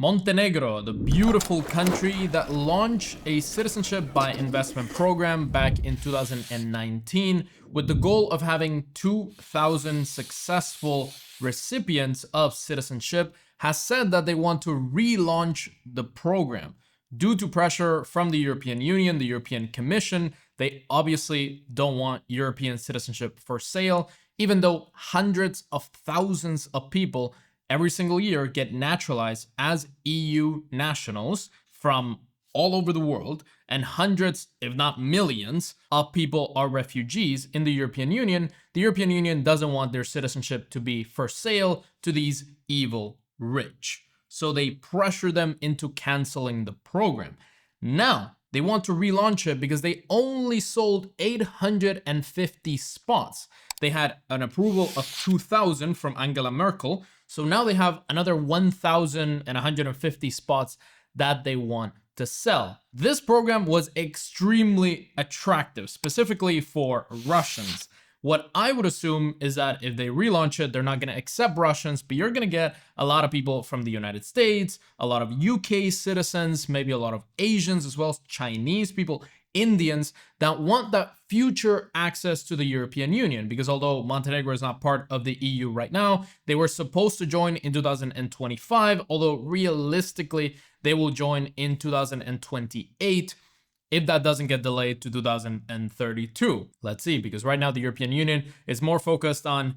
Montenegro, the beautiful country that launched a citizenship by investment program back in 2019 with the goal of having 2,000 successful recipients of citizenship, has said that they want to relaunch the program. Due to pressure from the European Union, the European Commission, they obviously don't want European citizenship for sale, even though hundreds of thousands of people every single year get naturalized as EU nationals from all over the world, and hundreds, if not millions, of people are refugees in the European Union. The European Union doesn't want their citizenship to be for sale to these evil rich. So they pressure them into canceling the program. Now, they want to relaunch it because they only sold 850 spots. They had an approval of 2,000 from Angela Merkel. So now they have another 1,150 spots that they want to sell. This program was extremely attractive, specifically for Russians. What I would assume is that if they relaunch it, they're not going to accept Russians, but you're going to get a lot of people from the United States, a lot of UK citizens, maybe a lot of Asians as well as Chinese people, Indians that want that future access to the European Union. Because although Montenegro is not part of the EU right now, they were supposed to join in 2025, although realistically, they will join in 2028. If that doesn't get delayed to 2032. Let's see, because right now the European Union is more focused on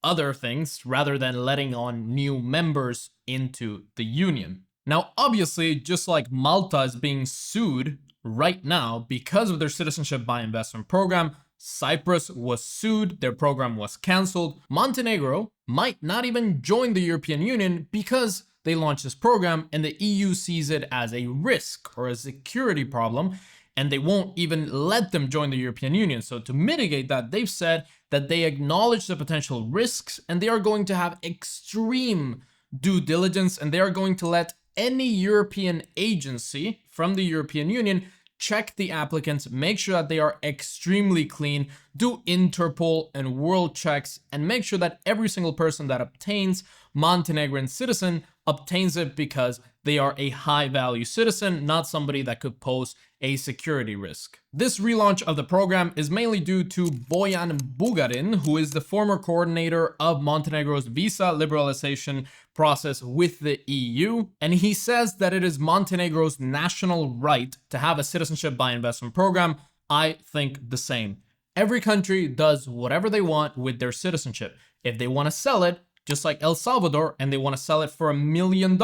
other things rather than letting on new members into the union. Now, obviously, just like Malta is being sued right now because of their citizenship by investment program, Cyprus was sued, their program was canceled. Montenegro might not even join the European Union because they launched this program and the EU sees it as a risk or a security problem, and they won't even let them join the European Union. So to mitigate that, they've said that they acknowledge the potential risks and they are going to have extreme due diligence, and they are going to let any European agency from the European Union check the applicants, make sure that they are extremely clean, do Interpol and world checks, and make sure that every single person that obtains Montenegrin citizen obtains it because they are a high value citizen, not somebody that could pose a security risk. This relaunch of the program is mainly due to Bojan Bugarin, who is the former coordinator of Montenegro's visa liberalization process with the EU. And he says that it is Montenegro's national right to have a citizenship by investment program. I think the same. Every country does whatever they want with their citizenship. If they want to sell it, just like El Salvador, and they want to sell it for $1 million,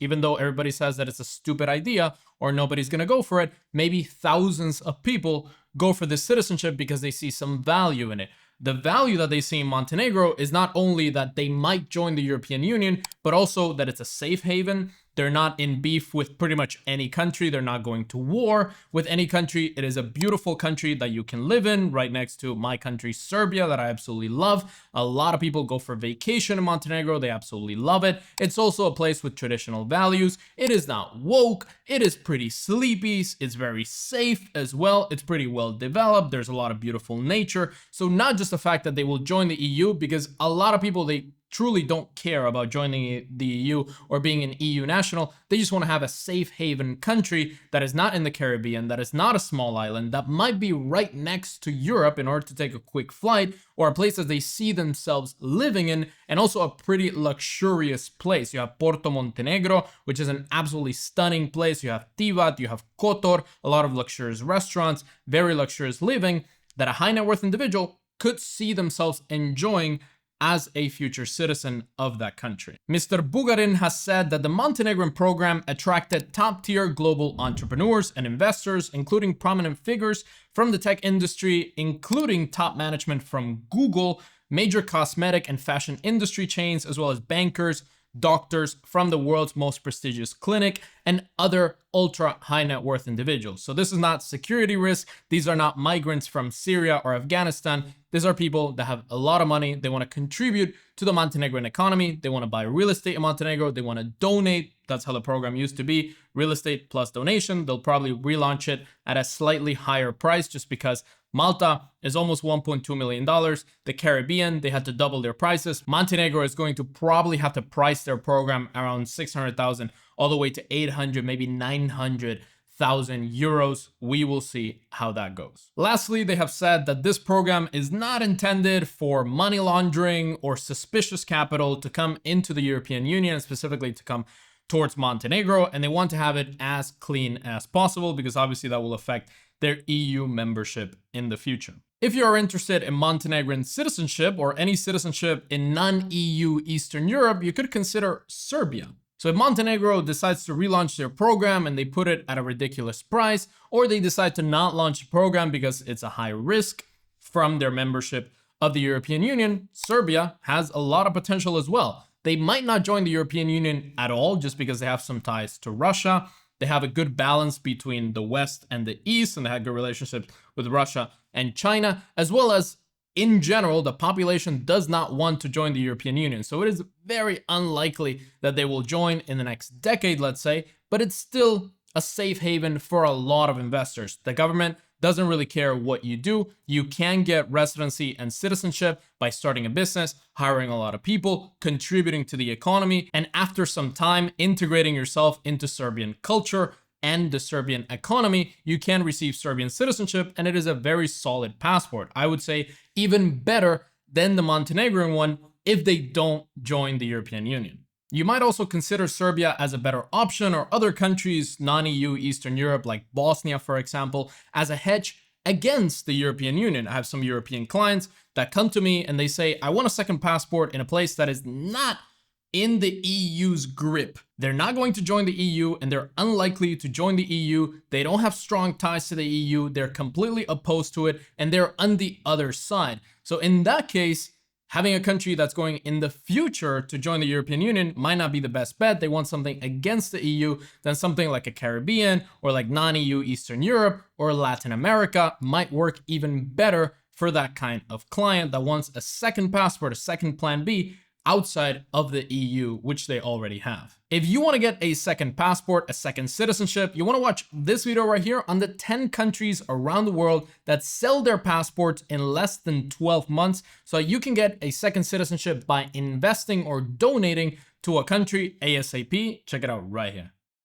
even though everybody says that it's a stupid idea or nobody's going to go for it, maybe thousands of people go for this citizenship because they see some value in it. The value that they see in Montenegro is not only that they might join the European Union, but also that it's a safe haven. They're not in beef with pretty much any country. They're not going to war with any country. It is a beautiful country that you can live in, right next to my country, Serbia, that I absolutely love. A lot of people go for vacation in Montenegro. They absolutely love it. It's also a place with traditional values. It is not woke. It is pretty sleepy. It's very safe as well. It's pretty well developed. There's a lot of beautiful nature. So not just the fact that they will join the EU, because a lot of people, they truly don't care about joining the EU or being an EU national. They just want to have a safe haven country that is not in the Caribbean, that is not a small island, that might be right next to Europe in order to take a quick flight, or a place that they see themselves living in, and also a pretty luxurious place. You have Porto Montenegro, which is an absolutely stunning place. You have Tivat, you have Kotor, a lot of luxurious restaurants, very luxurious living that a high net worth individual could see themselves enjoying as a future citizen of that country. Mr. Bugarin has said that the Montenegrin program attracted top-tier global entrepreneurs and investors, including prominent figures from the tech industry, including top management from Google, major cosmetic and fashion industry chains, as well as bankers, doctors from the world's most prestigious clinic, and other ultra high net worth individuals. So this is not security risk. These are not migrants from Syria or Afghanistan. These are people that have a lot of money. They want to contribute to the Montenegrin economy. They want to buy real estate in Montenegro. They want to donate. That's how the program used to be. Real estate plus donation. They'll probably relaunch it at a slightly higher price just because Malta is almost $1.2 million. The Caribbean, they had to double their prices. Montenegro is going to probably have to price their program around 600,000 all the way to 800, maybe 900,000 euros. We will see how that goes. Lastly, they have said that this program is not intended for money laundering or suspicious capital to come into the European Union, specifically to come towards Montenegro, and they want to have it as clean as possible because obviously that will affect their EU membership in the future. If you are interested in Montenegrin citizenship or any citizenship in non-EU Eastern Europe, you could consider Serbia. So if Montenegro decides to relaunch their program and they put it at a ridiculous price, or they decide to not launch a program because it's a high risk from their membership of the European Union, Serbia has a lot of potential as well. They might not join the European Union at all just because they have some ties to Russia. They have a good balance between the West and the East, and they have good relationships with Russia and China, as well as in general, the population does not want to join the European Union. So it is very unlikely that they will join in the next decade, let's say, but it's still a safe haven for a lot of investors. The government doesn't really care what you do. You can get residency and citizenship by starting a business, hiring a lot of people, contributing to the economy, and after some time integrating yourself into Serbian culture and the Serbian economy, you can receive Serbian citizenship, and it is a very solid passport. I would say even better than the Montenegrin one if they don't join the European Union. You might also consider Serbia as a better option, or other countries, non-EU Eastern Europe, like Bosnia, for example, as a hedge against the European Union. I have some European clients that come to me and they say, I want a second passport in a place that is not in the EU's grip. They're not going to join the EU and they're unlikely to join the EU. They don't have strong ties to the EU. They're completely opposed to it and they're on the other side. So in that case, having a country that's going in the future to join the European Union might not be the best bet. They want something against the EU, then something like a Caribbean or like non-EU Eastern Europe or Latin America might work even better for that kind of client that wants a second passport, a second plan B outside of the EU, which they already have. If you want to get a second passport, a second citizenship, you want to watch this video right here on the 10 countries around the world that sell their passports in less than 12 months, so you can get a second citizenship by investing or donating to a country ASAP. Check it out right here.